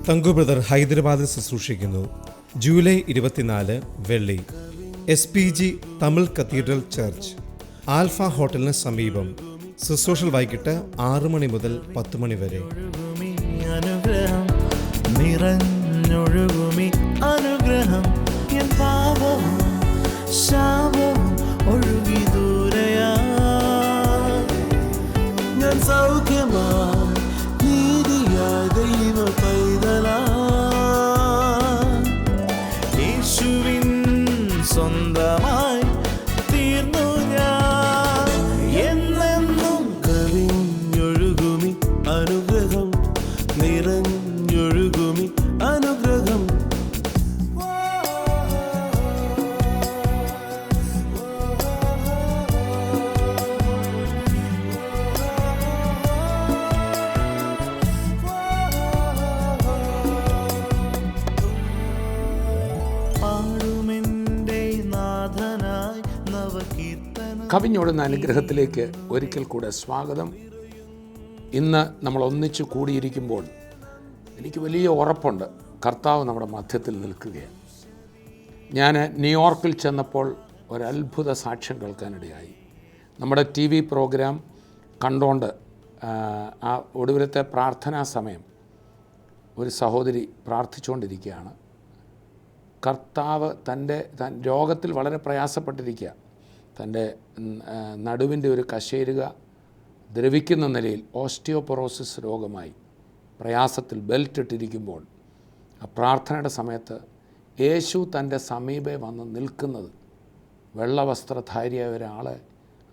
Thanku brother ഹൈദരാബാദിൽ ശുശ്രൂഷിക്കുന്നു. July 24 വെള്ളി, SPG Tamil cathedral church, Alpha ഹോട്ടലിന് സമീപം. ശുശ്രൂഷകൾ വൈകിട്ട് 6 മണി മുതൽ 10 മണി വരെ. അനുഗ്രഹം എൻ പാപവും ശാപവും ഒഴുകി ദൂരയാ, ഞാൻ സൗഖ്യമാ നീതിയായ ദൈവ പൈതലാ, യേശുവിൻ സ്വന്തമായി തീർന്നു ഞാൻ. എന്നെന്നും കവിഞ്ഞൊഴുകുമി അനുഗ്രഹം, നിറഞ്ഞൊഴുകുമി അനുഗ്രഹം. കവിഞ്ഞോടുന്ന അനുഗ്രഹത്തിലേക്ക് ഒരിക്കൽ കൂടെ സ്വാഗതം. ഇന്ന് നമ്മൾ ഒന്നിച്ചു കൂടിയിരിക്കുമ്പോൾ എനിക്ക് വലിയ ഉറപ്പുണ്ട്, കർത്താവ് നമ്മുടെ മധ്യത്തിൽ നിൽക്കുകയാണ്. ഞാൻ ന്യൂയോർക്കിൽ ചെന്നപ്പോൾ ഒരത്ഭുത സാക്ഷ്യം കേൾക്കാനിടയായി. നമ്മുടെ TV പ്രോഗ്രാം കണ്ടുകൊണ്ട് ആ ഒടുവിലത്തെ പ്രാർത്ഥനാ സമയം ഒരു സഹോദരി പ്രാർത്ഥിച്ചുകൊണ്ടിരിക്കുകയാണ്. കർത്താവ് തൻ്റെ രോഗത്തിൽ വളരെ പ്രയാസപ്പെട്ടിരിക്കുക. തൻ്റെ നടുവിൻ്റെ ഒരു കശേരുക ദ്രവിക്കുന്ന നിലയിൽ ഓസ്റ്റിയോപൊറോസിസ് രോഗമായി പ്രയാസത്തിൽ ബെൽറ്റ് ഇട്ടിരിക്കുമ്പോൾ ആ പ്രാർത്ഥനയുടെ സമയത്ത് യേശു തൻ്റെ സമീപേ വന്ന് നിൽക്കുന്നത്, വെള്ളവസ്ത്രധാരിയായ ഒരാളെ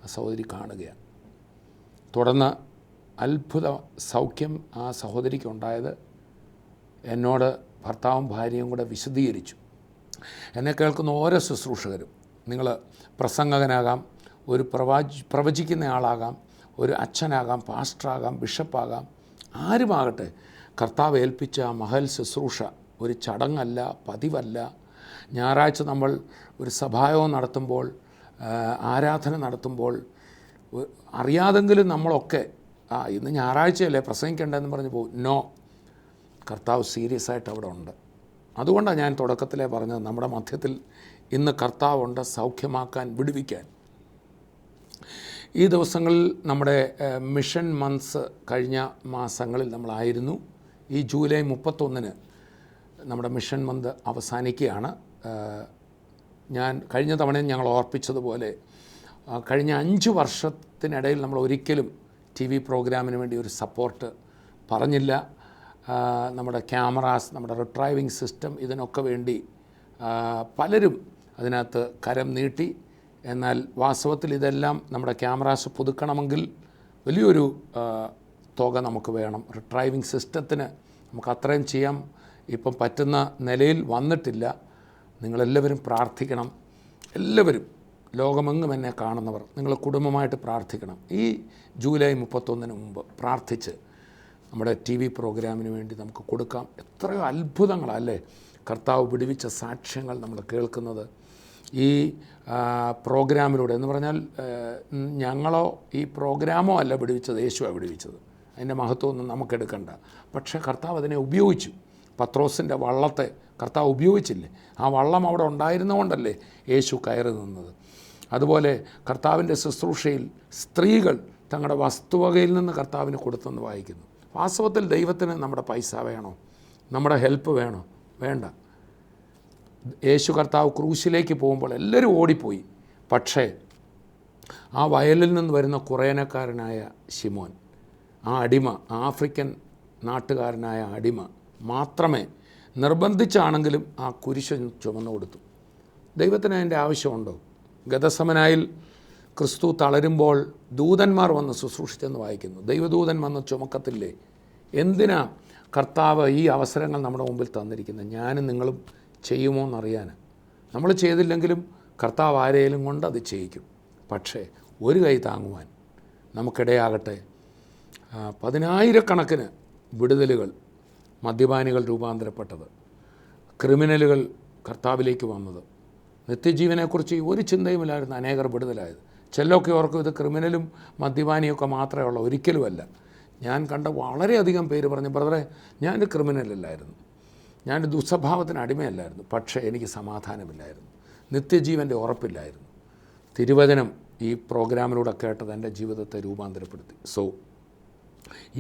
ആ സഹോദരി കാണുകയാണ്. തുടർന്ന് അത്ഭുത സൗഖ്യം ആ സഹോദരിക്കുണ്ടായത് എന്നോട് ഭർത്താവും ഭാര്യയും കൂടെ വിശദീകരിച്ചു. എന്നെ കേൾക്കുന്ന ഓരോ ശുശ്രൂഷകരും, നിങ്ങൾ പ്രസംഗകനാകാം, ഒരു പ്രവചിക്കുന്ന ആളാകാം, ഒരു അച്ഛനാകാം, പാസ്റ്ററാകാം, ബിഷപ്പാകാം, ആരുമാകട്ടെ, കർത്താവ് ഏൽപ്പിച്ച ആ മഹൽ ശുശ്രൂഷ ഒരു ചടങ്ങല്ല, പതിവല്ല. ഞായറാഴ്ച നമ്മൾ ഒരു സഭായോഗം നടത്തുമ്പോൾ, ആരാധന നടത്തുമ്പോൾ അറിയാതെങ്കിലും നമ്മളൊക്കെ ഇന്ന് ഞായറാഴ്ചയല്ലേ പ്രസംഗിക്കേണ്ടതെന്ന് പറഞ്ഞ് പോകും. നോ, കർത്താവ് സീരിയസ് ആയിട്ട് അവിടെ ഉണ്ട്. അതുകൊണ്ടാണ് ഞാൻ തുടക്കത്തിലേ പറഞ്ഞത്, നമ്മുടെ മധ്യത്തിൽ ഇന്ന് കർത്താവുണ്ട് സൗഖ്യമാക്കാൻ, വിടുവിക്കാൻ. ഈ ദിവസങ്ങളിൽ നമ്മുടെ മിഷൻ മന്ത്സ് കഴിഞ്ഞ മാസങ്ങളിൽ നമ്മളായിരുന്നു. ഈ ജൂലൈ 31 നമ്മുടെ മിഷൻ മന്ത് അവസാനിക്കുകയാണ്. ഞാൻ കഴിഞ്ഞ തവണയും ഞങ്ങൾ ഓർപ്പിച്ചതുപോലെ കഴിഞ്ഞ 5 വർഷത്തിനിടയിൽ നമ്മൾ ഒരിക്കലും TV പ്രോഗ്രാമിന് വേണ്ടി ഒരു സപ്പോർട്ട് പറഞ്ഞില്ല. നമ്മുടെ ക്യാമറാസ്, നമ്മുടെ റിട്രൈവിംഗ് സിസ്റ്റം, ഇതിനൊക്കെ വേണ്ടി പലരും അതിനകത്ത് കരം നീട്ടി. എന്നാൽ വാസ്തവത്തിൽ ഇതെല്ലാം നമ്മുടെ ക്യാമറാസ് പുതുക്കണമെങ്കിൽ വലിയൊരു തുക നമുക്ക് വേണം. റിട്രൈവിംഗ് സിസ്റ്റത്തിന് നമുക്ക് അത്രയും ചെയ്യാൻ ഇപ്പം പറ്റുന്ന നിലയിൽ വന്നിട്ടില്ല. നിങ്ങളെല്ലാവരും പ്രാർത്ഥിക്കണം. എല്ലാവരും, ലോകമെങ്ങും എന്നെ കാണുന്നവർ, നിങ്ങൾ കുടുംബമായിട്ട് പ്രാർത്ഥിക്കണം. ഈ ജൂലൈ 31 മുമ്പ് പ്രാർത്ഥിച്ച് നമ്മുടെ TV പ്രോഗ്രാമിന് വേണ്ടി നമുക്ക് കൊടുക്കാം. എത്രയോ അത്ഭുതങ്ങളല്ലേ കർത്താവ് വിടുവിച്ച സാക്ഷ്യങ്ങൾ നമ്മൾ കേൾക്കുന്നത് ഈ പ്രോഗ്രാമിലൂടെ. എന്ന് പറഞ്ഞാൽ ഞങ്ങളോ ഈ പ്രോഗ്രാമോ അല്ല വിടുവിച്ചത്, യേശുവാണ് വിടുവിച്ചത്. അതിൻ്റെ മഹത്വമൊന്നും നമുക്കെടുക്കണ്ട. പക്ഷേ കർത്താവ് അതിനെ ഉപയോഗിച്ചു. പത്രോസിൻ്റെ വള്ളത്തെ കർത്താവ് ഉപയോഗിച്ചില്ലേ? ആ വള്ളം അവിടെ ഉണ്ടായിരുന്നതുകൊണ്ടല്ലേ യേശു കയറി നിന്നത്. അതുപോലെ കർത്താവിൻ്റെ ശുശ്രൂഷയിൽ സ്ത്രീകൾ തങ്ങളുടെ വസ്തുവകയിൽ നിന്ന് കർത്താവിന് കൊടുത്തെന്ന് വായിക്കുന്നു. വാസ്തവത്തിൽ ദൈവത്തിന് നമ്മുടെ പൈസ വേണോ? നമ്മുടെ ഹെൽപ്പ് വേണോ? വേണ്ട. യേശു കർത്താവ് ക്രൂശിലേക്ക് പോകുമ്പോൾ എല്ലാവരും ഓടിപ്പോയി. പക്ഷേ ആ വയലിൽ നിന്ന് വരുന്ന കുറേനക്കാരനായ ശിമോൻ, ആ അടിമ, ആഫ്രിക്കൻ നാട്ടുകാരനായ അടിമ മാത്രമേ നിർബന്ധിച്ചാണെങ്കിലും ആ കുരിശ് ചുമന്നു കൊടുത്തു. ദൈവത്തിന് അതിൻ്റെ ആവശ്യമുണ്ടോ? ഗതസമനായിൽ ക്രിസ്തു തളരുമ്പോൾ ദൂതന്മാർ വന്ന് ശുശ്രൂഷിച്ചെന്ന് വായിക്കുന്നു. ദൈവദൂതൻ വന്ന് ചുമക്കത്തില്ലേ? എന്തിനാ കർത്താവ് ഈ അവസരങ്ങൾ നമ്മുടെ മുമ്പിൽ തന്നിരിക്കുന്നത്? ഞാനും നിങ്ങളും ചെയ്യുമോ എന്നറിയാൻ. നമ്മൾ ചെയ്തില്ലെങ്കിലും കർത്താവ് ആരെയും കൊണ്ട് അത് ചെയ്യിക്കും. പക്ഷേ ഒരു കൈ താങ്ങുവാൻ നമുക്കിടയാകട്ടെ. 10,000 വിടുതലുകൾ, മദ്യപാനികൾ രൂപാന്തരപ്പെട്ടത്, ക്രിമിനലുകൾ കർത്താവിലേക്ക് വന്നത്, നിത്യജീവനെക്കുറിച്ച് ഒരു ചിന്തയുമില്ലായിരുന്ന അനേകർ വിടുതലായത്. ചിലരൊക്കെ ഓർക്കും ഇത് ക്രിമിനലും മദ്യപാനിയൊക്കെ മാത്രമേ ഉള്ളൂ. ഒരിക്കലുമല്ല. ഞാൻ കണ്ട വളരെയധികം പേര് പറഞ്ഞു, ബ്രദറെ ഞാനൊരു ക്രിമിനലല്ലായിരുന്നു, ഞാൻ ദുസ്വഭാവത്തിന് അടിമയല്ലായിരുന്നു, പക്ഷേ എനിക്ക് സമാധാനമില്ലായിരുന്നു, നിത്യജീവൻ്റെ ഉറപ്പില്ലായിരുന്നു. തിരുവചനം ഈ പ്രോഗ്രാമിലൂടെ കേട്ടത് എൻ്റെ ജീവിതത്തെ രൂപാന്തരപ്പെടുത്തി. സോ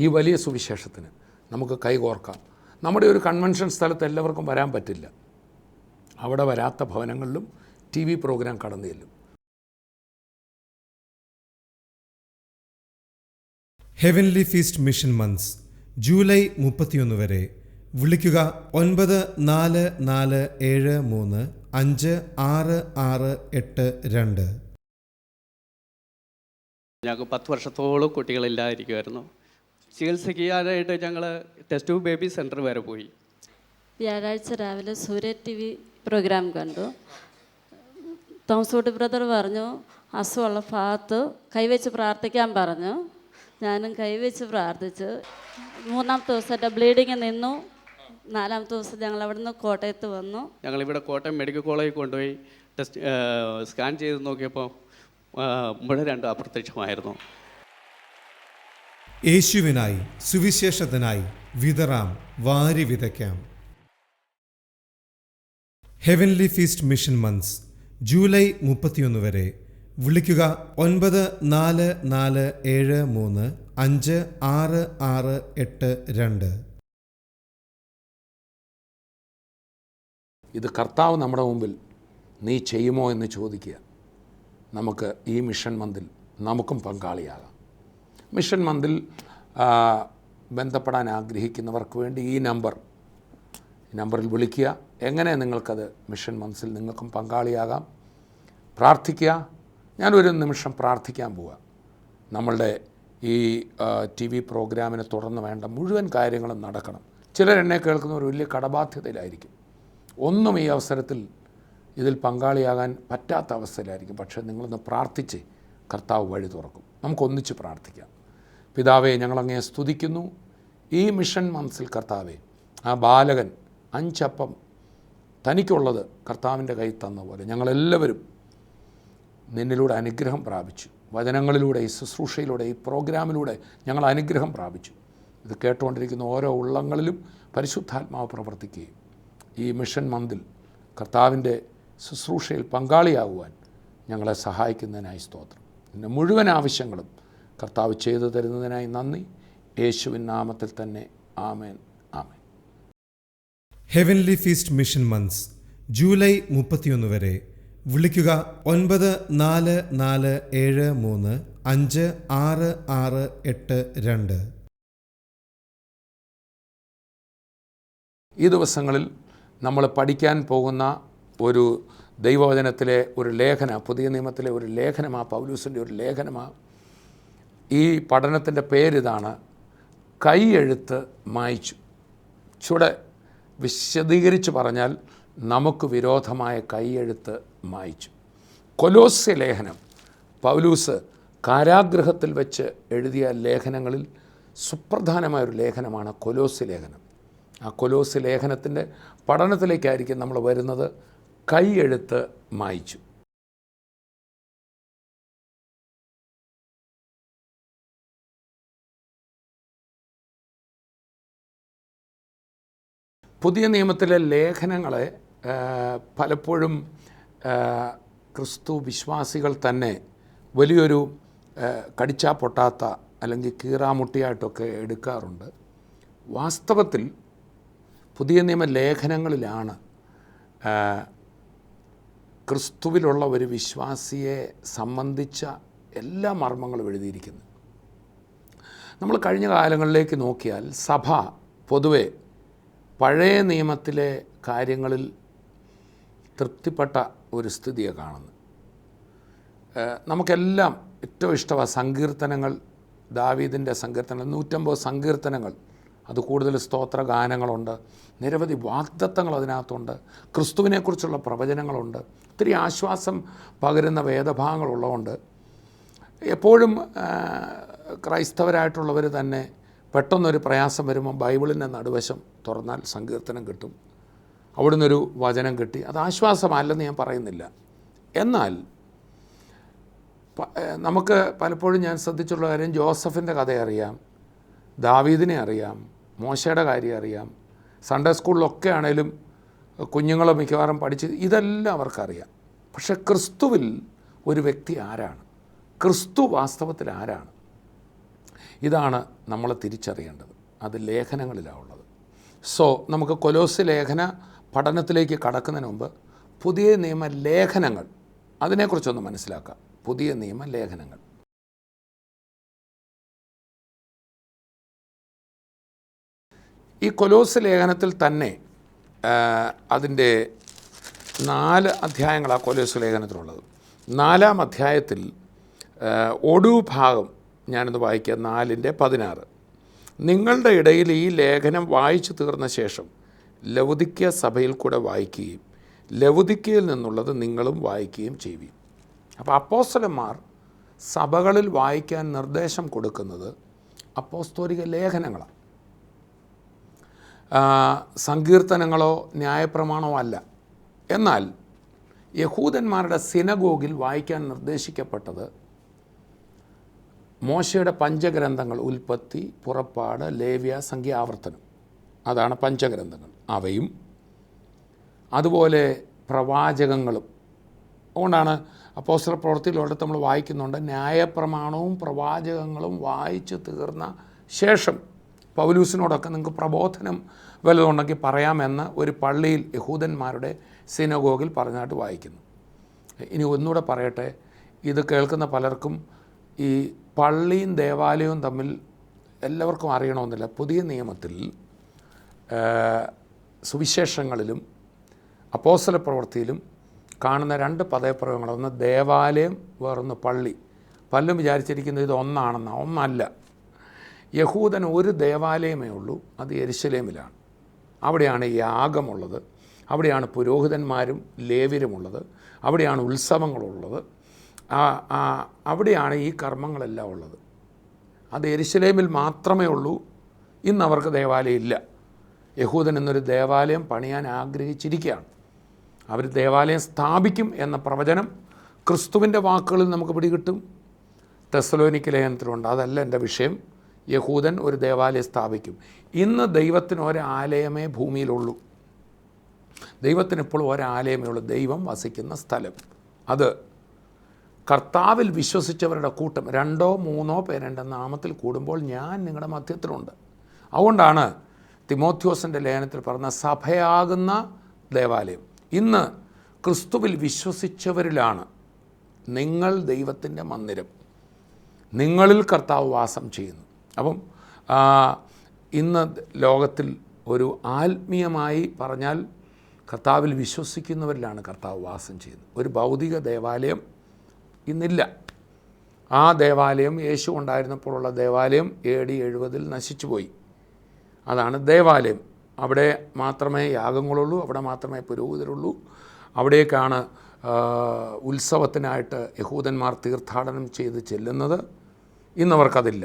ഈ വലിയ സുവിശേഷത്തിന് നമുക്ക് കൈകോർക്കാം. നമ്മുടെ ഒരു കൺവെൻഷൻ സ്ഥലത്ത് എല്ലാവർക്കും വരാൻ പറ്റില്ല. അവിടെ വരാത്ത ഭവനങ്ങളിലും TV പ്രോഗ്രാം കടന്നു ചെല്ലും. Heavenly feast mission months July 31 വരെ. വിളിക്കുക 9473566682. ഞങ്ങൾക്ക് 10 വർഷത്തോളം കുട്ടികളില്ലാതിരിക്കുമായിരുന്നു. ചികിത്സിക്കാനായിട്ട് ഞങ്ങൾ ടെസ്റ്റ് ട്യൂബ് ബേബി സെൻറ്റർ വരെ പോയി. വ്യാഴാഴ്ച രാവിലെ സൂര്യ TV പ്രോഗ്രാം കണ്ടു. തോമസൂട്ടി ബ്രദർ പറഞ്ഞു അസുഖമുള്ള ഭാഗത്ത് കൈവച്ച് പ്രാർത്ഥിക്കാൻ പറഞ്ഞു. ഞാനും കൈവച്ച് പ്രാർത്ഥിച്ചു. 3-ാമത്തെ ദിവസം എൻ്റെ ബ്ലീഡിങ് നിന്നു. 4-ാമത്തെ ദിവസം ഞങ്ങൾ അവിടെ നിന്ന് കോട്ടയത്ത് വന്നു. ഞങ്ങളിവിടെ കോട്ടയം മെഡിക്കൽ കോളേജിൽ കൊണ്ടുപോയി സ്കാൻ ചെയ്ത് നോക്കിയപ്പോൾ മുഴ 2 അപ്രത്യക്ഷമായിരുന്നു. യേശുവിനായി സുവിശേഷത്തിനായി വിതറാം, വാരി വിതയ്ക്കാം. Heavenly feast mission months July 31 വരെ. വിളിക്കുക 9473566682. ഇത് കർത്താവ് നമ്മുടെ മുമ്പിൽ നീ ചെയ്യുമോ എന്ന് ചോദിക്കുക. നമുക്ക് ഈ മിഷൻ മന്തിൽ നമുക്കും പങ്കാളിയാകാം. മിഷൻ മന്തിൽ ബന്ധപ്പെടാൻ ആഗ്രഹിക്കുന്നവർക്ക് വേണ്ടി ഈ നമ്പറിൽ വിളിക്കുക. എങ്ങനെ നിങ്ങൾക്കത് മിഷൻ മന്ത്സിൽ നിങ്ങൾക്കും പങ്കാളിയാകാം. പ്രാർത്ഥിക്കുക. ഞാനൊരു നിമിഷം പ്രാർത്ഥിക്കാൻ പോവുക. നമ്മളുടെ ഈ TV പ്രോഗ്രാമിനെ തുടർന്ന് വേണ്ട മുഴുവൻ കാര്യങ്ങളും നടക്കണം. ചിലരെന്നെ കേൾക്കുന്നവർ വലിയ കടബാധ്യതയിലായിരിക്കും. ഒന്നും ഈ അവസരത്തിൽ ഇതിൽ പങ്കാളിയാകാൻ പറ്റാത്ത അവസ്ഥയിലായിരിക്കും. പക്ഷേ നിങ്ങളൊന്ന് പ്രാർത്ഥിച്ച് കർത്താവ് വഴി തുറക്കും. നമുക്കൊന്നിച്ച് പ്രാർത്ഥിക്കാം. പിതാവേ, ഞങ്ങളങ്ങയെ സ്തുതിക്കുന്നു. ഈ മിഷൻ മന്ത്സിൽ കർത്താവേ, ആ ബാലകൻ 5 അപ്പം തനിക്കുള്ളത് കർത്താവിൻ്റെ കയ്യിൽ തന്ന പോലെ ഞങ്ങളെല്ലാവരും നിന്നിലൂടെ അനുഗ്രഹം പ്രാപിച്ചു. വചനങ്ങളിലൂടെ, ഈ ശുശ്രൂഷയിലൂടെ, ഈ പ്രോഗ്രാമിലൂടെ ഞങ്ങൾ അനുഗ്രഹം പ്രാപിച്ചു. ഇത് കേട്ടുകൊണ്ടിരിക്കുന്ന ഓരോ ഉള്ളങ്ങളിലും പരിശുദ്ധാത്മാവ് പ്രവർത്തിക്കുകയും ഈ മിഷൻ മന്തിൽ കർത്താവിൻ്റെ ശുശ്രൂഷയിൽ പങ്കാളിയാകുവാൻ ഞങ്ങളെ സഹായിക്കുന്നതിനായി സ്തോത്രം. എൻ്റെ മുഴുവൻ ആവശ്യങ്ങളും കർത്താവ് ചെയ്തു തരുന്നതിനായി നന്ദി. യേശുവിൻ നാമത്തിൽ തന്നെ ആമേൻ, ആമേൻ. Heavenly feast mission months July 31 വരെ. വിളിക്കുക 9473566682. ഈ ദിവസങ്ങളിൽ നമ്മൾ പഠിക്കാൻ പോകുന്ന ഒരു ദൈവവചനത്തിലെ ഒരു ലേഖനം, പുതിയ നിയമത്തിലെ ഒരു ലേഖനമാണ്, പൗലൂസിൻ്റെ ഒരു ലേഖനമാണ്. ഈ പഠനത്തിൻ്റെ പേരിതാണ്, കൈയെഴുത്ത് മായ്ച്ചു. ചൂടെ വിശദീകരിച്ച് പറഞ്ഞാൽ നമുക്ക് വിരോധമായ കൈയെഴുത്ത് മായ്ച്ചു. കൊലോസ്യ ലേഖനം പൗലൂസ് കാരാഗൃഹത്തിൽ വെച്ച് എഴുതിയ ലേഖനങ്ങളിൽ സുപ്രധാനമായൊരു ലേഖനമാണ് കൊലോസ്യ ലേഖനം. ആ കൊലോസ്യ ലേഖനത്തിൻ്റെ പഠനത്തിലേക്കായിരിക്കും നമ്മൾ വരുന്നത്. കൈയെഴുത്ത് മായ്ച്ചു. പുതിയ നിയമത്തിലെ ലേഖനങ്ങളെ പലപ്പോഴും ക്രിസ്തു വിശ്വാസികൾ തന്നെ വലിയൊരു കടിച്ചാ പൊട്ടാത്ത അല്ലെങ്കിൽ കീറാമുട്ടിയായിട്ടൊക്കെ എടുക്കാറുണ്ട്. വാസ്തവത്തിൽ പുതിയ നിയമ ലേഖനങ്ങളിലാണ് ക്രിസ്തുവിലുള്ള ഒരു വിശ്വാസിയെ സംബന്ധിച്ച എല്ലാ മർമ്മങ്ങളും എഴുതിയിരിക്കുന്നത്. നമ്മൾ കഴിഞ്ഞ കാലങ്ങളിലേക്ക് നോക്കിയാൽ സഭ പൊതുവെ പഴയ നിയമത്തിലെ കാര്യങ്ങളിൽ തൃപ്തിപ്പെട്ട ഒരു സ്ഥിതിയെ കാണുന്നു. നമുക്കെല്ലാം ഏറ്റവും ഇഷ്ടമാണ് സങ്കീർത്തനങ്ങൾ. ദാവീദിൻ്റെ സങ്കീർത്തനങ്ങൾ 150 സങ്കീർത്തനങ്ങൾ, അത് കൂടുതൽ സ്തോത്ര ഗാനങ്ങളുണ്ട്, നിരവധി വാഗ്ദത്തങ്ങൾ അതിനകത്തുണ്ട്, ക്രിസ്തുവിനെക്കുറിച്ചുള്ള പ്രവചനങ്ങളുണ്ട്, ഒത്തിരി ആശ്വാസം പകരുന്ന വേദഭാഗങ്ങളുള്ളതുകൊണ്ട് എപ്പോഴും ക്രൈസ്തവരായിട്ടുള്ളവർ തന്നെ പെട്ടെന്നൊരു പ്രയാസം വരുമ്പോൾ ബൈബിളിൻ്റെ നടുവശം തുറന്നാൽ സങ്കീർത്തനം കിട്ടും, അവിടുന്ന് ഒരു വചനം കിട്ടി. അത് ആശ്വാസമല്ലെന്ന് ഞാൻ പറയുന്നില്ല. എന്നാൽ നമുക്ക് പലപ്പോഴും ഞാൻ ശ്രദ്ധിച്ചുള്ള കാര്യം, ജോസഫിൻ്റെ കഥ അറിയാം, ദാവീദിനെ അറിയാം, മോശയുടെ കാര്യം അറിയാം, സൺഡേ സ്കൂളിലൊക്കെ ആണേലും കുഞ്ഞുങ്ങൾ മിക്കവാറും പഠിച്ച് ഇതെല്ലാം അവർക്കറിയാം. പക്ഷെ ക്രിസ്തുവിൽ ഒരു വ്യക്തി ആരാണ്? ക്രിസ്തു വാസ്തവത്തിൽ ആരാണ്? ഇതാണ് നമ്മൾ തിരിച്ചറിയേണ്ടത്. അത് ലേഖനങ്ങളിലാണ് ഉള്ളത്. സോ നമുക്ക് കൊലോസ്യ ലേഖന പഠനത്തിലേക്ക് കടക്കുന്നതിന് മുമ്പ് പുതിയ നിയമ ലേഖനങ്ങൾ അതിനെക്കുറിച്ചൊന്ന് മനസ്സിലാക്കാം. പുതിയ നിയമ ലേഖനങ്ങൾ. ഈ കൊലോസ്യ ലേഖനത്തിൽ തന്നെ അതിൻ്റെ 4 അധ്യായങ്ങളാണ് കൊലോസ്യ ലേഖനത്തിലുള്ളത്. 4-ാം അധ്യായത്തിൽ ഒടുവ് ഭാഗം ഞാനൊന്ന് വായിക്കാം. 4:16. നിങ്ങളുടെ ഇടയിൽ ഈ ലേഖനം വായിച്ചു തീർന്ന ശേഷം ലവുദിക്യ സഭയിൽ കൂടെ വായിക്കുകയും ലവുദിക്കയിൽ നിന്നുള്ളത് നിങ്ങളും വായിക്കുകയും ചെയ്യുകയും. അപ്പോൾ അപ്പോസ്തലന്മാർ സഭകളിൽ വായിക്കാൻ നിർദ്ദേശം കൊടുക്കുന്നത് അപ്പോസ്തോലിക ലേഖനങ്ങളാണ്, സങ്കീർത്തനങ്ങളോ ന്യായപ്രമാണമോ അല്ല. എന്നാൽ യഹൂദന്മാരുടെ സിനഗോഗിൽ വായിക്കാൻ നിർദ്ദേശിക്കപ്പെട്ടത് മോശയുടെ പഞ്ചഗ്രന്ഥങ്ങൾ, ഉൽപ്പത്തി, പുറപ്പാട്, ലേവ്യ, സംഖ്യ, ആവർത്തനം. അതാണ് പഞ്ചഗ്രന്ഥങ്ങൾ. അവയും അതുപോലെ പ്രവാചകങ്ങളും. അതുകൊണ്ടാണ് അപ്പോസ്തല പ്രവൃത്തിയിലോട്ട് നമ്മൾ വായിക്കുന്നുണ്ട്, ന്യായപ്രമാണവും പ്രവാചകങ്ങളും വായിച്ചു തീർന്ന ശേഷം പൗലൂസിനോടൊക്കെ നിങ്ങൾക്ക് പ്രബോധനം വല്ലതുണ്ടെങ്കിൽ പറയാമെന്ന് ഒരു പള്ളിയിൽ യഹൂദന്മാരുടെ സിനഗോഗിൽ പറഞ്ഞായിട്ട് വായിക്കുന്നു. ഇനി ഒന്നുകൂടെ പറയട്ടെ, ഇത് കേൾക്കുന്ന പലർക്കും ഈ പള്ളിയും ദേവാലയവും തമ്മിൽ എല്ലാവർക്കും അറിയണമെന്നില്ല. പുതിയ നിയമത്തിൽ സുവിശേഷങ്ങളിലും അപ്പോസ്തല പ്രവൃത്തിയിലും കാണുന്ന 2 പദപ്രയോഗങ്ങൾ, ഒന്ന് ദേവാലയം, വേറൊന്ന് പള്ളി. പലരും വിചാരിച്ചിരിക്കുന്നത് ഇത് ഒന്നാണെന്നാണ്. ഒന്നല്ല. യഹൂദൻ ഒരു ദേവാലയമേ ഉള്ളൂ, അത് യെരുശലേമിലാണ്. അവിടെയാണ് യാഗമുള്ളത്, അവിടെയാണ് പുരോഹിതന്മാരും ലേവ്യരുമുള്ളത്, അവിടെയാണ് ഉത്സവങ്ങളുള്ളത്, അവിടെയാണ് ഈ കർമ്മങ്ങളെല്ലാം ഉള്ളത്. അത് യെരുശലേമിൽ മാത്രമേ ഉള്ളൂ. ഇന്ന് അവർക്ക് ദേവാലയം ഇല്ല. യഹൂദൻ എന്നൊരു ദേവാലയം പണിയാൻ ആഗ്രഹിച്ചിരിക്കുകയാണ്. അവർ ദേവാലയം സ്ഥാപിക്കും എന്ന പ്രവചനം ക്രിസ്തുവിൻ്റെ വാക്കുകളിൽ നമുക്ക് പിടികിട്ടും. തെസ്സലോനിക്ക ലേഖനത്തിലുണ്ട്. അതല്ല എൻ്റെ വിഷയം. യഹൂദൻ ഒരു ദേവാലയം സ്ഥാപിക്കും. ഇന്ന് ദൈവത്തിന് ഒരാലയമേ ഭൂമിയിലുള്ളൂ. ദൈവത്തിന് ഇപ്പോഴും ഒരാലയമേ ഉള്ളൂ, ദൈവം വസിക്കുന്ന സ്ഥലം. അത് കർത്താവിൽ വിശ്വസിച്ചവരുടെ കൂട്ടം 2-3 പേർ എൻ്റെ നാമത്തിൽ കൂടുമ്പോൾ ഞാൻ നിങ്ങളുടെ മധ്യത്തിലുണ്ട്. അതുകൊണ്ടാണ് തിമോഥെയോസിൻ്റെ ലേഖനത്തിൽ പറഞ്ഞ സഭയാകുന്ന ദേവാലയം. ഇന്ന് ക്രിസ്തുവിൽ വിശ്വസിച്ചവരിലാണ് നിങ്ങൾ ദൈവത്തിൻ്റെ മന്ദിരം, നിങ്ങളിൽ കർത്താവ് വാസം ചെയ്യുന്നു. അപ്പം ഇന്ന് ലോകത്തിൽ ഒരു ആത്മീയമായി പറഞ്ഞാൽ കർത്താവിൽ വിശ്വസിക്കുന്നവരിലാണ് കർത്താവ് വാസം ചെയ്യുന്നത്. ഒരു ഭൗതിക ദേവാലയം ഇന്നില്ല. ആ ദേവാലയം യേശു ഉണ്ടായിരുന്നപ്പോഴുള്ള ദേവാലയം AD 70 നശിച്ചുപോയി. അതാണ് ദേവാലയം. അവിടെ മാത്രമേ യാഗങ്ങളുള്ളൂ, അവിടെ മാത്രമേ പുരോഹിതരുള്ളൂ. അവിടേക്കാണ് ഉത്സവത്തിനായിട്ട് യഹൂദന്മാർ തീർത്ഥാടനം ചെയ്ത് ചെല്ലുന്നത്. ഇന്നവർക്കതില്ല.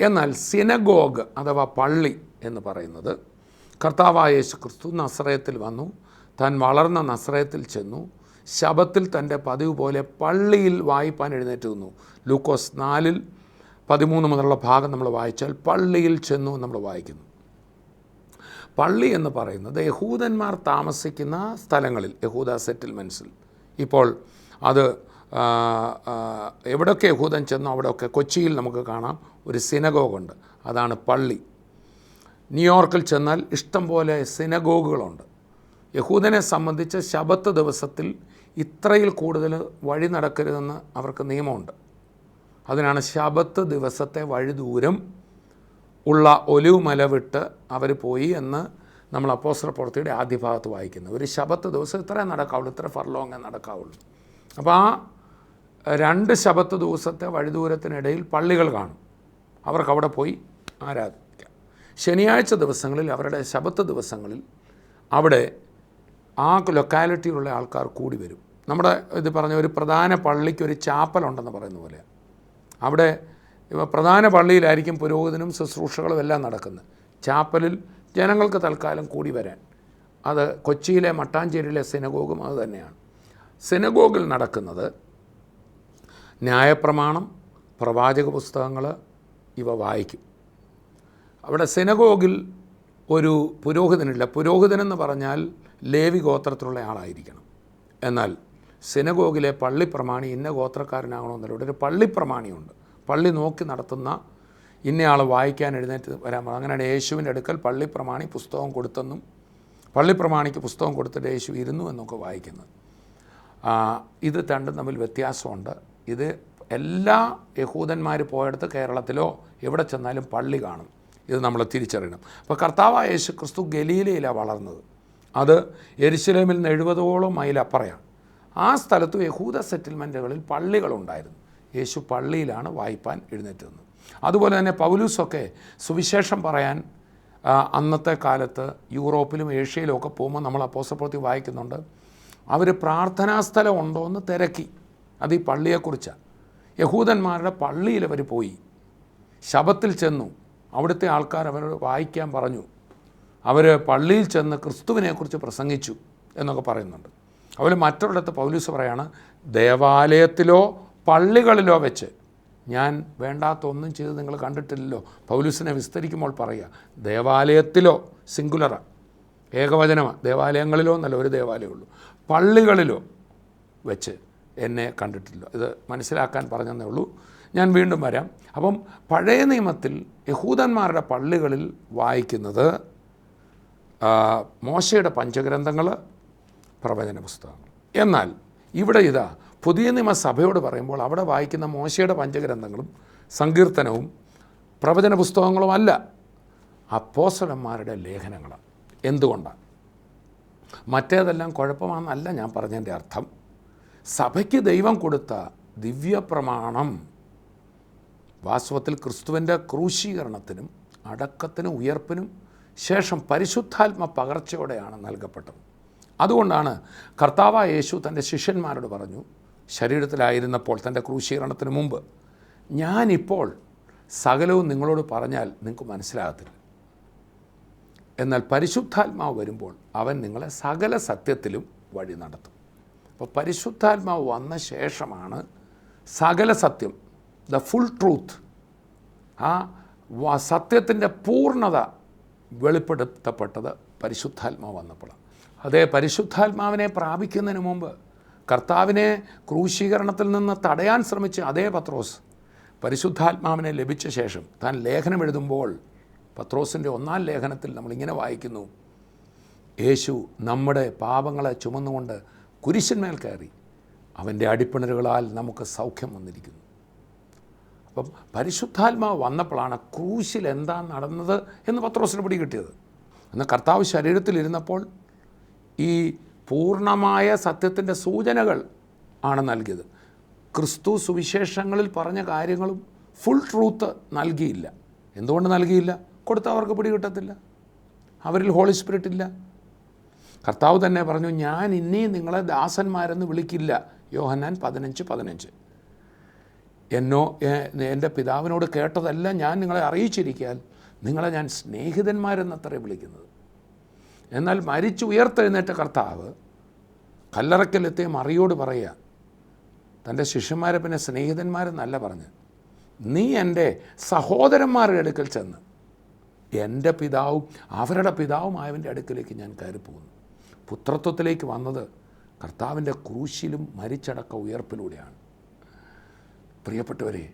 എന്നാൽ സിനഗോഗ് അഥവാ പള്ളി എന്ന് പറയുന്നത്, കർത്താവായ യേശു ക്രിസ്തു നസറയത്തിൽ വന്നു, താൻ വളർന്ന നസറയത്തിൽ ചെന്നു, ശബത്തിൽ തൻ്റെ പതിവ് പോലെ പള്ളിയിൽ വായിപ്പാൻ എഴുന്നേറ്റ് നിന്നു. ലൂക്കോസ് 4:13 മുതലുള്ള ഭാഗം നമ്മൾ വായിച്ചാൽ പള്ളിയിൽ ചെന്നു നമ്മൾ വായിക്കുന്നു. പള്ളി എന്ന് പറയുന്നത് യഹൂദന്മാർ താമസിക്കുന്ന സ്ഥലങ്ങളിൽ, യഹൂദ സെറ്റിൽമെൻറ്റ്സിൽ. ഇപ്പോൾ അത് എവിടെയൊക്കെ യഹൂദൻ ചെന്നോ അവിടെയൊക്കെ, കൊച്ചിയിൽ നമുക്ക് കാണാം ഒരു സിനഗോഗുണ്ട്, അതാണ് പള്ളി. ന്യൂയോർക്കിൽ ചെന്നാൽ ഇഷ്ടം പോലെ സിനഗോഗുകളുണ്ട്. യഹൂദനെ സംബന്ധിച്ച് ശബത്ത് ദിവസത്തിൽ ഇത്രയിൽ കൂടുതൽ വഴി നടക്കരുതെന്ന് അവർക്ക് നിയമമുണ്ട്. അതിനാണ് ശബത്ത് ദിവസത്തെ വഴി ദൂരം ഉള്ള ഒലിവ് മല വിട്ട് അവർ പോയി എന്ന് നമ്മൾ അപ്പോസ്തല പ്രവൃത്തിയുടെ ആദ്യ ഭാഗത്ത് വായിക്കുന്നത്. ഒരു ശബത്ത് ദിവസം ഇത്രേ നടക്കാവുള്ളൂ, ഇത്ര ഫർലോങ്ങേ നടക്കാവുള്ളൂ. അപ്പോൾ ആ 2 ശബത്ത് ദിവസത്തെ വഴിദൂരത്തിനിടയിൽ പള്ളികൾ കാണും. അവർക്ക് അവിടെ പോയി ആരാധിക്കാം. ശനിയാഴ്ച ദിവസങ്ങളിൽ, അവരുടെ ശബത്ത് ദിവസങ്ങളിൽ അവിടെ ആ ലൊക്കാലിറ്റിയിലുള്ള ആൾക്കാർ കൂടി വരും. നമ്മുടെ ഇത് പറഞ്ഞ ഒരു പ്രധാന പള്ളിക്ക് ഒരു ചാപ്പലുണ്ടെന്ന് പറയുന്ന പോലെ അവിടെ പ്രധാന പള്ളിയിലായിരിക്കും പുരോഹിതനും ശുശ്രൂഷകളും എല്ലാം നടക്കുന്നത്. ചാപ്പലിൽ ജനങ്ങൾക്ക് തൽക്കാലം കൂടി വരാൻ. അത് കൊച്ചിയിലെ മട്ടാഞ്ചേരിയിലെ സിനഗോഗും അത് തന്നെയാണ്. സിനഗോഗിൽ നടക്കുന്നത് ന്യായപ്രമാണം, പ്രവാചക പുസ്തകങ്ങൾ ഇവ വായിക്കും. അവിടെ സിനഗോഗിൽ ഒരു പുരോഹിതനില്ല. പുരോഹിതനെന്ന് പറഞ്ഞാൽ ലേവി ഗോത്രത്തിലുള്ള ആളായിരിക്കണം. എന്നാൽ സിനഗോഗിലെ പള്ളിപ്രമാണി ഇന്ന ഗോത്രക്കാരനാകണമെന്നല്ല. ഇവിടെ ഒരു പള്ളിപ്രമാണിയുണ്ട്. പള്ളി നോക്കി നടത്തുന്ന ഇന്നയാൾ വായിക്കാൻ എഴുന്നേറ്റ് വരാൻ പറഞ്ഞു. അങ്ങനെയാണ് യേശുവിൻ്റെ അടുക്കൽ പള്ളിപ്രമാണി പുസ്തകം കൊടുത്തെന്നും പള്ളിപ്രമാണിക്ക് പുസ്തകം കൊടുത്തിട്ട് യേശു ഇരുന്നു എന്നൊക്കെ വായിക്കുന്നത്. ഇത് രണ്ടും തമ്മിൽ വ്യത്യാസമുണ്ട്. ഇത് എല്ലാ യഹൂദന്മാർ പോയെടുത്ത് കേരളത്തിലോ എവിടെ ചെന്നാലും പള്ളി കാണും. ഇത് നമ്മൾ തിരിച്ചറിയണം. അപ്പോൾ കർത്താവായ യേശു ക്രിസ്തു ഗലീലയിലാണ് വളർന്നത്. അത് യെരുശലേമിൽ നിന്ന് 70ഓളം മൈൽ അപ്പുറയാണ്. ആ സ്ഥലത്ത് യഹൂദ സെറ്റിൽമെൻറ്റുകളിൽ പള്ളികളുണ്ടായിരുന്നു. യേശു പള്ളിയിലാണ് വായിപ്പാൻ എഴുന്നേറ്റത്. അതുപോലെ തന്നെ പൗലൂസൊക്കെ സുവിശേഷം പറയാൻ അന്നത്തെ കാലത്ത് യൂറോപ്പിലും ഏഷ്യയിലും ഒക്കെ പോകുമ്പോൾ നമ്മൾ അപ്പോസ്തലപ്രവൃത്തി വായിക്കുന്നുണ്ട്. അവർ പ്രാർത്ഥനാ സ്ഥലം ഉണ്ടോ എന്ന് തിരക്കി. അത് ഈ പള്ളിയെക്കുറിച്ചാണ്. യഹൂദന്മാരുടെ പള്ളിയിൽ അവർ പോയി, ശബത്തിൽ ചെന്നു. അവിടുത്തെ ആൾക്കാർ അവരോട് വായിക്കാൻ പറഞ്ഞു. അവർ പള്ളിയിൽ ചെന്ന് ക്രിസ്തുവിനെക്കുറിച്ച് പ്രസംഗിച്ചു എന്നൊക്കെ പറയുന്നുണ്ട്. അതുപോലെ മറ്റൊരിടത്ത് പൗലൂസ് പറയാണ്, ദേവാലയത്തിലോ പള്ളികളിലോ വെച്ച് ഞാൻ വേണ്ടാത്ത ഒന്നും ചെയ്ത് നിങ്ങൾ കണ്ടിട്ടില്ലല്ലോ. പൗലൂസിനെ വിസ്തരിക്കുമ്പോൾ പറയുക, ദേവാലയത്തിലോ, സിംഗുലറാണ്, ഏകവചനമാണ്, ദേവാലയങ്ങളിലോ എന്നല്ല, ഒരു ദേവാലയമുള്ളൂ, പള്ളികളിലോ വെച്ച് എന്നെ കണ്ടിട്ടില്ല. ഇത് മനസ്സിലാക്കാൻ പറഞ്ഞതേ ഉള്ളൂ. ഞാൻ വീണ്ടും വരാം. അപ്പം പഴയ നിയമത്തിൽ യഹൂദന്മാരുടെ പള്ളികളിൽ വായിക്കുന്നത് മോശയുടെ പഞ്ചഗ്രന്ഥങ്ങൾ, പ്രവചന പുസ്തകങ്ങൾ. എന്നാൽ ഇവിടെ ഇതാ പുതിയ നിയമസഭയോട് പറയുമ്പോൾ അവിടെ വായിക്കുന്ന മോശയുടെ പഞ്ചഗ്രന്ഥങ്ങളും സങ്കീർത്തനവും പ്രവചന പുസ്തകങ്ങളും അല്ല, അപ്പോസ്തലന്മാരുടെ ലേഖനങ്ങളാണ്. എന്തുകൊണ്ടാണ്? മറ്റേതെല്ലാം കുഴപ്പമാണെന്നല്ല ഞാൻ പറഞ്ഞതിൻ്റെ അർത്ഥം. സഭയ്ക്ക് ദൈവം കൊടുത്ത ദിവ്യപ്രമാണം വാസ്തവത്തിൽ ക്രിസ്തുവിൻ്റെ ക്രൂശീകരണത്തിനും അടക്കത്തിനും ഉയർപ്പിനും ശേഷം പരിശുദ്ധാത്മ പകർച്ചയോടെയാണ് നൽകപ്പെട്ടത്. അതുകൊണ്ടാണ് കർത്താവായ യേശു തൻ്റെ ശിഷ്യന്മാരോട് പറഞ്ഞു, ശരീരത്തിലായിരുന്നപ്പോൾ തൻ്റെ ക്രൂശീകരണത്തിന് മുമ്പ്, ഞാനിപ്പോൾ സകലവും നിങ്ങളോട് പറഞ്ഞാൽ നിങ്ങൾക്ക് മനസ്സിലാകത്തില്ല, എന്നാൽ പരിശുദ്ധാത്മാവ് വരുമ്പോൾ അവൻ നിങ്ങളെ സകല സത്യത്തിലും വഴി നടത്തും. അപ്പോൾ പരിശുദ്ധാത്മാവ് വന്ന ശേഷമാണ് സകല സത്യം, ദ ഫുൾ ട്രൂത്ത്, ആ സത്യത്തിൻ്റെ പൂർണ്ണത വെളിപ്പെടുത്തപ്പെട്ടത് പരിശുദ്ധാത്മാവ് വന്നപ്പോഴാണ്. അതേ പരിശുദ്ധാത്മാവിനെ പ്രാപിക്കുന്നതിന് മുമ്പ് കർത്താവിനെ ക്രൂശീകരണത്തിൽ നിന്ന് തടയാൻ ശ്രമിച്ച അതേ പത്രോസ് പരിശുദ്ധാത്മാവിനെ ലഭിച്ച ശേഷം താൻ ലേഖനം എഴുതുമ്പോൾ, പത്രോസിൻ്റെ 1-ാം ലേഖനത്തിൽ നമ്മളിങ്ങനെ വായിക്കുന്നു, യേശു നമ്മുടെ പാപങ്ങളെ ചുമന്നുകൊണ്ട് കുരിശന്മേൽ കയറി, അവൻ്റെ അടിപ്പിണരുകളാൽ നമുക്ക് സൗഖ്യം വന്നിരിക്കുന്നു. അപ്പം പരിശുദ്ധാത്മാവ് വന്നപ്പോഴാണ് ക്രൂശിൽ എന്താ നടന്നത് എന്ന് പത്രോസിന് പിടി കിട്ടിയത്. എന്നാൽ കർത്താവ് ശരീരത്തിലിരുന്നപ്പോൾ ഈ പൂർണ്ണമായ സത്യത്തിൻ്റെ സൂചനകൾ ആണ് നൽകിയത്. ക്രിസ്തു സുവിശേഷങ്ങളിൽ പറഞ്ഞ കാര്യങ്ങളും ഫുൾ ട്രൂത്ത് നൽകിയില്ല. എന്തുകൊണ്ട് നൽകിയില്ല? കൊടുത്തവർക്ക് പിടി കിട്ടത്തില്ല, അവരിൽ ഹോളി സ്പിരിറ്റ് ഇല്ല. കർത്താവ് തന്നെ പറഞ്ഞു, ഞാൻ ഇനിയും നിങ്ങളെ ദാസന്മാരെന്ന് വിളിക്കില്ല, യോഹന്നാൻ 15:15. എൻ്റെ പിതാവിനോട് കേട്ടതെല്ലാം ഞാൻ നിങ്ങളെ അറിയിച്ചിരിക്കാൻ നിങ്ങളെ ഞാൻ സ്നേഹിതന്മാരെന്നത്രേ വിളിക്കുന്നത്. എന്നാൽ മരിച്ചുയർത്തെഴുന്നേറ്റ കർത്താവ് കല്ലറയ്ക്കലെത്തിയ മറിയോട് പറയുക, തൻ്റെ ശിഷ്യന്മാരെ പിന്നെ സ്നേഹിതന്മാരെന്നല്ല പറഞ്ഞ്, നീ എൻ്റെ സഹോദരന്മാരുടെ അടുക്കൽ ചെന്ന് എൻ്റെ പിതാവും അവരുടെ പിതാവുമായവൻ്റെ അടുക്കലേക്ക് ഞാൻ കയറിപ്പോകുന്നു. പുത്രത്വത്തിലേക്ക് വന്നത് കർത്താവിൻ്റെ ക്രൂശിലും മരിച്ചടക്ക ഉയർപ്പിലൂടെയാണ്. പ്രിയപ്പെട്ടവരെ,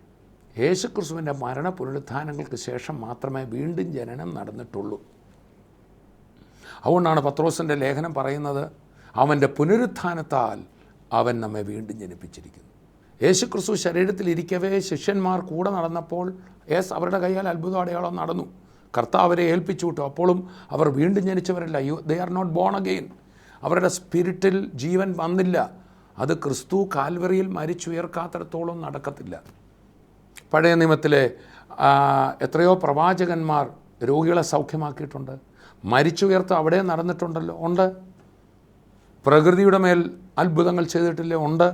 യേശുക്രിസ്തുവിൻ്റെ മരണ പുനരുത്ഥാനങ്ങൾക്ക് ശേഷം മാത്രമേ വീണ്ടും ജനനം നടന്നിട്ടുള്ളൂ. അതുകൊണ്ടാണ് പത്രോസിൻ്റെ ലേഖനം പറയുന്നത്, അവൻ്റെ പുനരുത്ഥാനത്താൽ അവൻ നമ്മെ വീണ്ടും ജനിപ്പിച്ചിരിക്കുന്നു. യേശുക്രിസ്തു ശരീരത്തിലിരിക്കവേ ശിഷ്യന്മാർ കൂടെ നടന്നപ്പോൾ അവരുടെ കയ്യാൽ അത്ഭുത അടയാളം നടന്നു. കർത്താവ് അവരെ ഏൽപ്പിച്ചു വിട്ടു. അപ്പോഴും അവർ വീണ്ടും ജനിച്ചവരല്ല. They are not born again. അവരുടെ സ്പിരിറ്റിൽ ജീവൻ വന്നില്ല. അത് ക്രിസ്തു കാൽവറിയിൽ മരിച്ചുയർക്കാത്തിടത്തോളം നടക്കത്തില്ല. പഴയ നിയമത്തിലെ എത്രയോ പ്രവാചകന്മാർ രോഗികളെ സൗഖ്യമാക്കിയിട്ടുണ്ട്. മരിച്ചുയർത്ത് അവിടെ നടന്നിട്ടുണ്ടല്ലോ, ഉണ്ട്. പ്രകൃതിയുടെ മേൽ അത്ഭുതങ്ങൾ ചെയ്തിട്ടില്ലേ, ഉണ്ട്.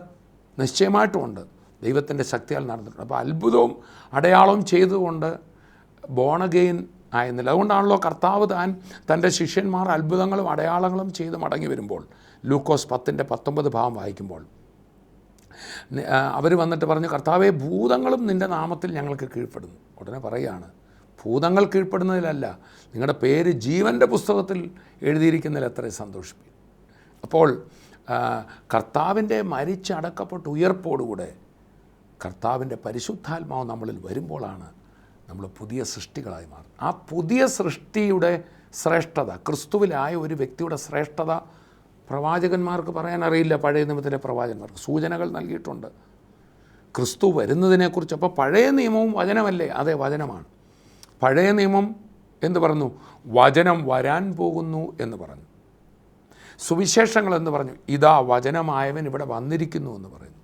നിശ്ചയമായിട്ടും ഉണ്ട്. ദൈവത്തിൻ്റെ ശക്തിയാൽ നടന്നിട്ടുണ്ട്. അപ്പോൾ അത്ഭുതവും അടയാളവും ചെയ്തുകൊണ്ട് ബോൺ അഗെയിൻ ആയിരുന്നില്ല. അതുകൊണ്ടാണല്ലോ കർത്താവ് താൻ തൻ്റെ ശിഷ്യന്മാർ അത്ഭുതങ്ങളും അടയാളങ്ങളും ചെയ്ത് മടങ്ങി വരുമ്പോൾ ലൂക്കോസ് 10:19 ഭാഗം വായിക്കുമ്പോൾ അവർ വന്നിട്ട് പറഞ്ഞു, കർത്താവേ, ഭൂതങ്ങളും നിൻ്റെ നാമത്തിൽ ഞങ്ങൾക്ക് കീഴ്പ്പെടുന്നു. ഉടനെ പറയുകയാണ്, ഭൂതങ്ങൾ കീഴ്പ്പെടുന്നതിലല്ല, നിങ്ങളുടെ പേര് ജീവൻ്റെ പുസ്തകത്തിൽ എഴുതിയിരിക്കുന്നതിൽ എത്ര സന്തോഷിപ്പിക്കും. അപ്പോൾ കർത്താവിൻ്റെ മരിച്ചടക്കപ്പെട്ട് ഉയർപ്പോടുകൂടെ കർത്താവിൻ്റെ പരിശുദ്ധാത്മാവ് നമ്മളിൽ വരുമ്പോഴാണ് നമ്മൾ പുതിയ സൃഷ്ടികളായി മാറും. ആ പുതിയ സൃഷ്ടിയുടെ ശ്രേഷ്ഠത, ക്രിസ്തുവിലായ ഒരു വ്യക്തിയുടെ ശ്രേഷ്ഠത പ്രവാചകന്മാർക്ക് പറയാനറിയില്ല. പഴയ നിയമത്തിലെ പ്രവാചകന്മാർക്ക് സൂചനകൾ നൽകിയിട്ടുണ്ട് ക്രിസ്തു വരുന്നതിനെക്കുറിച്ച്. അപ്പോൾ പഴയ നിയമവും വചനമല്ലേ? അതെ, വചനമാണ്. പഴയ നിയമം എന്ന് പറഞ്ഞു, വചനം വരാൻ പോകുന്നു എന്ന് പറഞ്ഞു. സുവിശേഷങ്ങൾ എന്ന് പറഞ്ഞു, ഇതാ വചനമായവൻ ഇവിടെ വന്നിരിക്കുന്നു എന്ന് പറയുന്നു.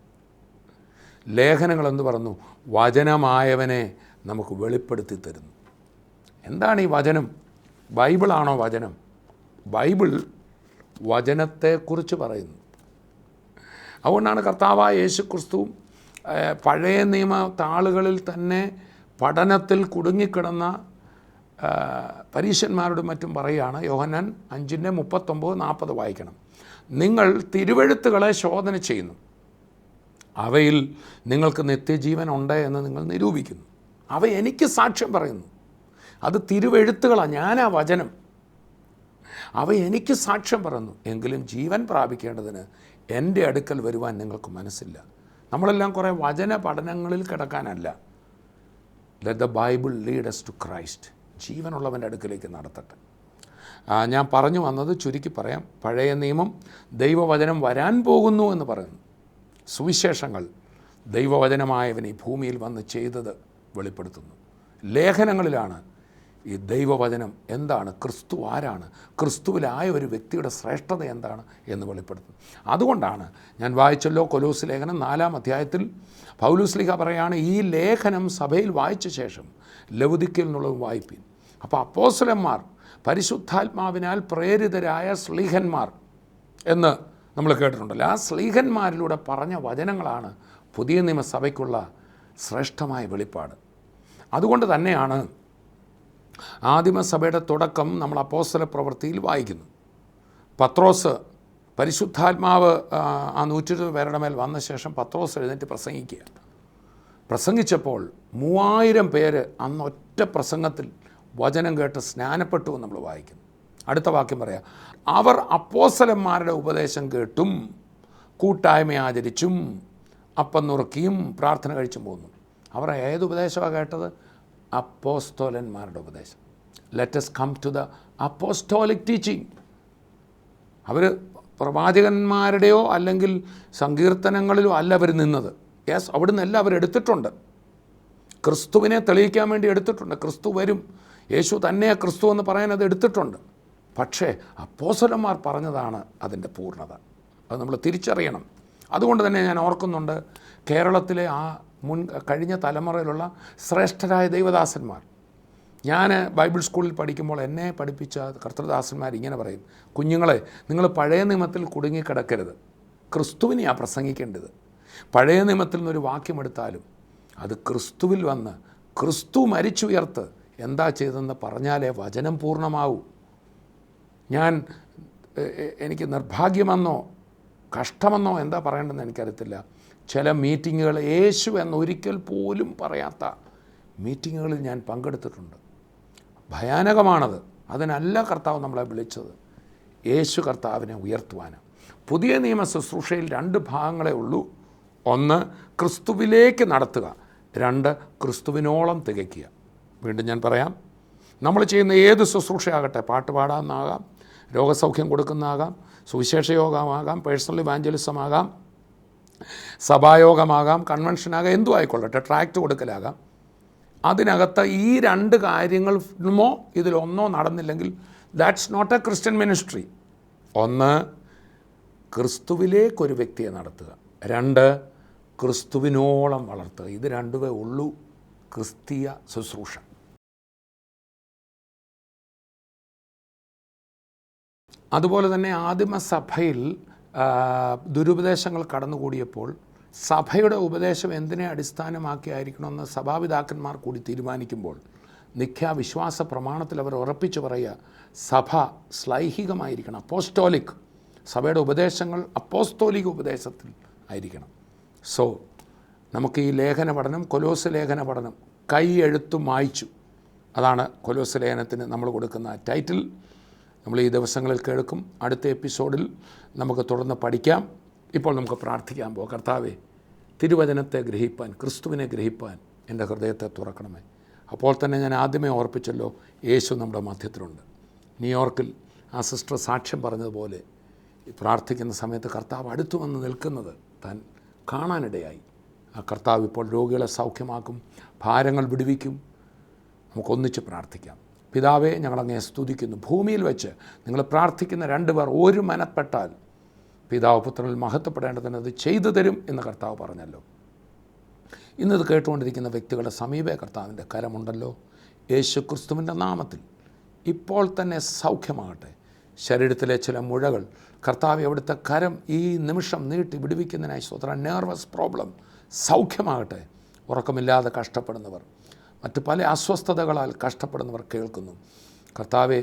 ലേഖനങ്ങൾ എന്ന് പറഞ്ഞു, വചനമായവനെ നമുക്ക് വെളിപ്പെടുത്തി തരുന്നു. എന്താണ് ഈ വചനം? ബൈബിളാണോ വചനം? ബൈബിൾ വചനത്തെക്കുറിച്ച് പറയുന്നു. അതുകൊണ്ടാണ് കർത്താവായ യേശു ക്രിസ്തു പഴയ നിയമ താളുകളിൽ തന്നെ പഠനത്തിൽ കുടുങ്ങിക്കിടന്ന പരീശന്മാരോടും മറ്റും പറയുകയാണ്. യോഹന്നാൻ 5:39-40 വായിക്കണം. നിങ്ങൾ തിരുവെഴുത്തുകളെ ശോധന ചെയ്യുന്നു, അവയിൽ നിങ്ങൾക്ക് നിത്യജീവൻ ഉണ്ട് എന്ന് നിങ്ങൾ നിരൂപിക്കുന്നു. അവ എനിക്ക് സാക്ഷ്യം പറയുന്നു. അത് തിരുവെഴുത്തുകളാണ്, ഞാനാ വചനം. അവ എനിക്ക് സാക്ഷ്യം പറയുന്നു, എങ്കിലും ജീവൻ പ്രാപിക്കേണ്ടതിന് എൻ്റെ അടുക്കൽ വരുവാൻ നിങ്ങൾക്ക് മനസ്സില്ല. നമ്മളെല്ലാം കുറേ വചന പഠനങ്ങളിൽ കിടക്കാനല്ല. Let the Bible lead us to Christ. ജീവനുള്ളവൻ്റെ അടുക്കലേക്ക് നടത്തട്ടെ. ഞാൻ പറഞ്ഞു വന്നത് ചുരുക്കി പറയാം. പഴയ നിയമം ദൈവവചനം വരാൻ പോകുന്നു എന്ന് പറയുന്നു. സുവിശേഷങ്ങൾ ദൈവവചനമായവൻ ഈ ഭൂമിയിൽ വന്ന് ചെയ്തത് വെളിപ്പെടുത്തുന്നു. ലേഖനങ്ങളിലാണ് ഈ ദൈവവചനം എന്താണ്, ക്രിസ്തു ആരാണ്, ക്രിസ്തുവിലായ ഒരു വ്യക്തിയുടെ ശ്രേഷ്ഠത എന്താണ് എന്ന് വെളിപ്പെടുത്തുന്നു. അതുകൊണ്ടാണ് ഞാൻ വായിച്ചല്ലോ കൊലോസ് ലേഖനം 4-ാം അധ്യായത്തിൽ പൗലോസ് ലീഹ പറയുകയാണ്, ഈ ലേഖനം സഭയിൽ വായിച്ച ശേഷം ലവുദിക്കയിൽ നിന്നുള്ളത് വായിപ്പിൻ. അപ്പോൾ അപ്പോസ്തലന്മാർ പരിശുദ്ധാത്മാവിനാൽ പ്രേരിതരായ സ്ലീഹന്മാർ എന്ന് നമ്മൾ കേട്ടിട്ടുണ്ടല്ലോ. ആ സ്ലീഹന്മാരിലൂടെ പറഞ്ഞ വചനങ്ങളാണ് പുതിയ നിയമസഭയ്ക്കുള്ള ശ്രേഷ്ഠമായ വെളിപ്പാട്. അതുകൊണ്ട് തന്നെയാണ് ആദിമസഭയുടെ തുടക്കം നമ്മൾ അപ്പോസ്തല പ്രവൃത്തിയിൽ വായിക്കുന്നു. പത്രോസ്, പരിശുദ്ധാത്മാവ് ആ 120 പേരുടെ മേൽ വന്ന ശേഷം പത്രോസ് എഴുന്നേറ്റ് പ്രസംഗിച്ചപ്പോൾ 3000 പേര് അന്ന് ഒറ്റ പ്രസംഗത്തിൽ വചനം കേട്ട് സ്നാനപ്പെട്ടു എന്ന് നമ്മൾ വായിക്കുന്നു. അടുത്ത വാക്യം പറയാം, അവർ അപ്പോസ്തലന്മാരുടെ ഉപദേശം കേട്ടും കൂട്ടായ്മ ആചരിച്ചും അപ്പം നുറുക്കിയും പ്രാർത്ഥന കഴിച്ചും പോന്നു. അവർ ഏത് ഉപദേശമാണ് കേട്ടത്? അപ്പോസ്തലന്മാരുടെ ഉപദേശം. Let us come to the apostolic teaching. അവർ പ്രവാചകന്മാരുടെയോ അല്ലെങ്കിൽ സങ്കീർത്തനങ്ങളിലോ അല്ല അവർ നിന്നത്. യെസ്, അവിടുന്ന് എല്ലാം അവരെടുത്തിട്ടുണ്ട്. ക്രിസ്തുവിനെ തെളിയിക്കാൻ വേണ്ടി എടുത്തിട്ടുണ്ട്. ക്രിസ്തു വരും, യേശു തന്നെ ക്രിസ്തു എന്ന് പറയാൻ അത് എടുത്തിട്ടുണ്ട്. പക്ഷേ അപ്പോസ്തലന്മാർ പറഞ്ഞതാണ് അതിൻ്റെ പൂർണ്ണത. അത് നമ്മൾ തിരിച്ചറിയണം. അതുകൊണ്ട് തന്നെ ഞാൻ ഓർക്കുന്നുണ്ട്, കേരളത്തിലെ ആ കഴിഞ്ഞ തലമുറയിലുള്ള ശ്രേഷ്ഠരായ ദൈവദാസന്മാർ. ഞാൻ ബൈബിൾ സ്കൂളിൽ പഠിക്കുമ്പോൾ എന്നെ പഠിപ്പിച്ച കർത്തൃദാസന്മാർ ഇങ്ങനെ പറയും, കുഞ്ഞുങ്ങളെ, നിങ്ങൾ പഴയ നിയമത്തിൽ കുടുങ്ങിക്കിടക്കരുത്, ക്രിസ്തുവിനെയാണ് പ്രസംഗിക്കേണ്ടത്. പഴയ നിയമത്തിൽ നിന്നൊരു വാക്യമെടുത്താലും അത് ക്രിസ്തുവിൽ വന്ന് ക്രിസ്തു മരിച്ചുയർത്ത് എന്താ ചെയ്തതെന്ന് പറഞ്ഞാലേ വചനം പൂർണ്ണമാവൂ. എനിക്ക് നിർഭാഗ്യമെന്നോ കഷ്ടമെന്നോ എന്താ പറയേണ്ടതെന്ന് എനിക്കറിയത്തില്ല. ചില മീറ്റിങ്ങുകൾ യേശു എന്നൊരിക്കൽ പോലും പറയാത്ത മീറ്റിങ്ങുകളിൽ ഞാൻ പങ്കെടുത്തിട്ടുണ്ട്. ഭയാനകമാണത്. അതിനല്ല കർത്താവ് നമ്മളെ വിളിച്ചത്, യേശു കർത്താവിനെ ഉയർത്തുവാനാണ്. പുതിയ നിയമ ശുശ്രൂഷയിൽ 2 ഭാഗങ്ങളേ ഉള്ളൂ. 1 ക്രിസ്തുവിലേക്ക് നടത്തുക, 2 ക്രിസ്തുവിനോളം തികയ്ക്കുക. വീണ്ടും ഞാൻ പറയാം, നമ്മൾ ചെയ്യുന്ന ഏത് ശുശ്രൂഷയാകട്ടെ, പാട്ട് പാടാമെന്നാകാം, രോഗസൗഖ്യം കൊടുക്കുന്നതാകാം, സുവിശേഷ യോഗമാകാം, പേഴ്സണൽ ഇവാഞ്ചലിസം ആകാം, സഭായോഗമാകാം, കൺവെൻഷനാകാം, എന്തും ആയിക്കൊള്ളട്ടെ, ട്രാക്റ്റ് കൊടുക്കലാകാം. അതിനകത്ത് ഈ 2 കാര്യങ്ങളോ ഇതിലൊന്നോ നടന്നില്ലെങ്കിൽ that's not a Christian ministry. 1 ക്രിസ്തുവിലേക്കൊരു വ്യക്തിയെ നടത്തുക, 2 ക്രിസ്തുവിനോളം വളർത്തുക. ഇത് 2വേ ഉള്ളൂ ക്രിസ്തീയ ശുശ്രൂഷ. അതുപോലെ തന്നെ ആദിമസഭയിൽ ദുരുപദേശങ്ങൾ കടന്നുകൂടിയപ്പോൾ സഭയുടെ ഉപദേശം എന്തിനെ അടിസ്ഥാനമാക്കിയായിരിക്കണമെന്ന് സഭാപിതാക്കന്മാർ കൂടി തീരുമാനിക്കുമ്പോൾ നിഖ്യാ വിശ്വാസ പ്രമാണത്തിൽ അവർ ഉറപ്പിച്ചു പറയുക, സഭ ശ്ലൈഹികമായിരിക്കണം, അപ്പോസ്റ്റോലിക്. സഭയുടെ ഉപദേശങ്ങൾ അപ്പോസ്തോലിക ഉപദേശത്തിൽ ആയിരിക്കണം. സോ നമുക്ക് ഈ ലേഖന പഠനം, കൊലോസ് ലേഖന പഠനം കൈ എഴുത്തു മായ്ച്ചു അതാണ് കൊലോസ്യ ലേഖനത്തിന് നമ്മൾ കൊടുക്കുന്ന ടൈറ്റിൽ. നമ്മൾ ഈ ദിവസങ്ങളിൽ കേൾക്കും. അടുത്ത എപ്പിസോഡിൽ നമുക്ക് തുടർന്ന് പഠിക്കാം. ഇപ്പോൾ നമുക്ക് പ്രാർത്ഥിക്കാൻ പോകാം. കർത്താവേ, തിരുവചനത്തെ ഗ്രഹിപ്പാൻ, ക്രിസ്തുവിനെ ഗ്രഹിപ്പാൻ എൻ്റെ ഹൃദയത്തെ തുറക്കണമേ. അപ്പോൾ തന്നെ ഞാൻ ആദ്യമേ ഓർപ്പിച്ചല്ലോ, യേശു നമ്മുടെ മധ്യത്തിലുണ്ട്. ന്യൂയോർക്കിൽ ആ സിസ്റ്റർ സാക്ഷ്യം പറഞ്ഞതുപോലെ ഈ പ്രാർത്ഥിക്കുന്ന സമയത്ത് കർത്താവ് അടുത്തു വന്ന് നിൽക്കുന്നത് താൻ കാണാനിടയായി. ആ കർത്താവ് ഇപ്പോൾ രോഗികളെ സൗഖ്യമാക്കും, ഭാരങ്ങൾ വിടുവിക്കും. നമുക്കൊന്നിച്ച് പ്രാർത്ഥിക്കാം. പിതാവേ, ഞങ്ങളങ്ങേ സ്തുതിക്കുന്നു. ഭൂമിയിൽ വെച്ച് നിങ്ങൾ പ്രാർത്ഥിക്കുന്ന രണ്ടുപേർ ഒരു മനപ്പെട്ടാൽ പിതാവ് പുത്രനിൽ മഹത്വപ്പെടേണ്ടതിന് അത് ചെയ്തു തരും എന്ന് കർത്താവ് പറഞ്ഞല്ലോ. ഇന്നത് കേട്ടുകൊണ്ടിരിക്കുന്ന വ്യക്തികളുടെ സമീപേ കർത്താവിൻ്റെ കരമുണ്ടല്ലോ. യേശു ക്രിസ്തുവിൻ്റെ നാമത്തിൽ ഇപ്പോൾ തന്നെ സൗഖ്യമാകട്ടെ. ശരീരത്തിലെ ചില മുഴകൾ കർത്താവ് അവിടുത്തെ കരം ഈ നിമിഷം നീട്ടി വിടുവിക്കുന്നതിനായി സ്തോത്രം. നെർവസ് പ്രോബ്ലം സൗഖ്യമാകട്ടെ. ഉറക്കമില്ലാതെ കഷ്ടപ്പെടുന്നവർ, മറ്റ് പല അസ്വസ്ഥതകളാൽ കഷ്ടപ്പെടുന്നവർ കേൾക്കുന്നു. കർത്താവെ,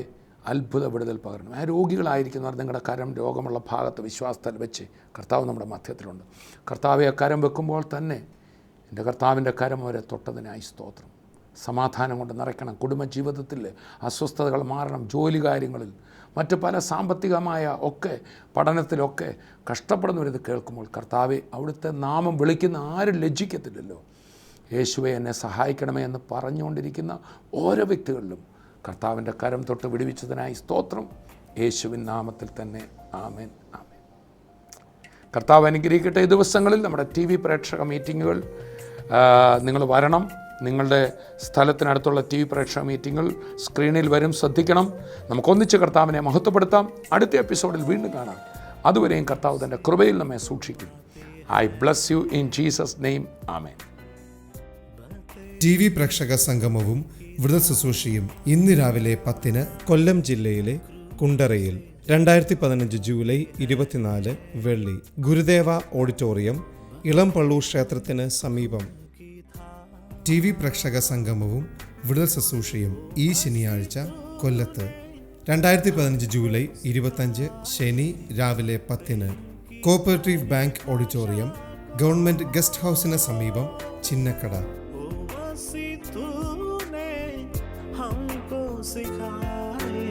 അത്ഭുത വിടുതൽ പകരണം. ആ രോഗികളായിരിക്കുന്നവർ നിങ്ങളുടെ കരം രോഗമുള്ള ഭാഗത്ത് വിശ്വാസത്തിൽ വെച്ച് കർത്താവ് നമ്മുടെ മധ്യത്തിലുണ്ട്. കർത്താവെ, കരം വെക്കുമ്പോൾ തന്നെ എൻ്റെ കർത്താവിൻ്റെ കരം അവരെ തൊട്ടതിനായി സ്തോത്രം. സമാധാനം കൊണ്ട് നിറയ്ക്കണം. കുടുംബജീവിതത്തിൽ അസ്വസ്ഥതകൾ മാറണം. ജോലി കാര്യങ്ങളിൽ, മറ്റ് പല സാമ്പത്തികമായ ഒക്കെ പഠനത്തിലൊക്കെ കഷ്ടപ്പെടുന്നവരിത് കേൾക്കുമ്പോൾ കർത്താവെ, അവിടുത്തെ നാമം വിളിക്കുന്ന ആരും ലജ്ജിക്കത്തില്ലല്ലോ. യേശുവെ, എന്നെ സഹായിക്കണമേ എന്ന് പറഞ്ഞുകൊണ്ടിരിക്കുന്ന ഓരോ വ്യക്തികളിലും കർത്താവിൻ്റെ കരം തൊട്ട് വിടുവിച്ചതിനായി സ്തോത്രം. യേശുവിൻ നാമത്തിൽ തന്നെ ആമേൻ, ആമേൻ. കർത്താവ് അനുഗ്രഹിക്കട്ടെ. ഈ ദിവസങ്ങളിൽ നമ്മുടെ TV പ്രേക്ഷക മീറ്റിങ്ങുകൾ നിങ്ങൾ വരണം. നിങ്ങളുടെ സ്ഥലത്തിനടുത്തുള്ള TV പ്രേക്ഷക മീറ്റിങ്ങുകൾ സ്ക്രീനിൽ വരും, ശ്രദ്ധിക്കണം. നമുക്കൊന്നിച്ച് കർത്താവിനെ മഹത്വപ്പെടുത്താം. അടുത്ത എപ്പിസോഡിൽ വീണ്ടും കാണാം. അതുവരെയും കർത്താവ് തൻ്റെ കൃപയിൽ നമ്മെ സൂക്ഷിക്കും. I bless you in Jesus name, amen. TV പ്രേക്ഷക സംഗമവും വ്രത ശുശ്രൂഷയും ഇന്ന് രാവിലെ 10 കൊല്ലം ജില്ലയിലെ കുണ്ടറയിൽ 2015 ജൂലൈ 24 വെള്ളി ഗുരുദേവ ഓഡിറ്റോറിയം, ഇളംപള്ളൂർ ക്ഷേത്രത്തിന് സമീപം. TV പ്രേക്ഷക സംഗമവും വ്രത ശുശ്രൂഷയും ഈ ശനിയാഴ്ച കൊല്ലത്ത് 2015 ജൂലൈ 25 ശനി രാവിലെ 10 cooperative bank auditorium, government guest ഹൗസിന് സമീപം, ചിന്നക്കട. तूने हमको सिखाए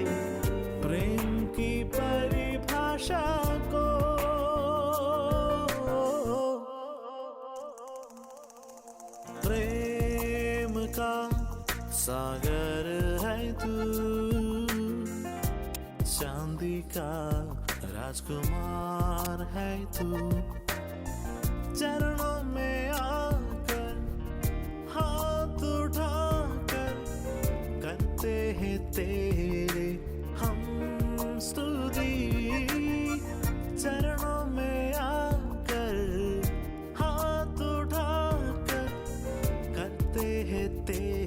प्रेम की परिभाषा को, प्रेम का सागर है तू, चांदी का राजकुमार है तू, चरणों में आकर हाथ उठाकर करते हैं तेरे हम स्तुति, चरणों में आकर हाथ उठाकर करते हैं तेरे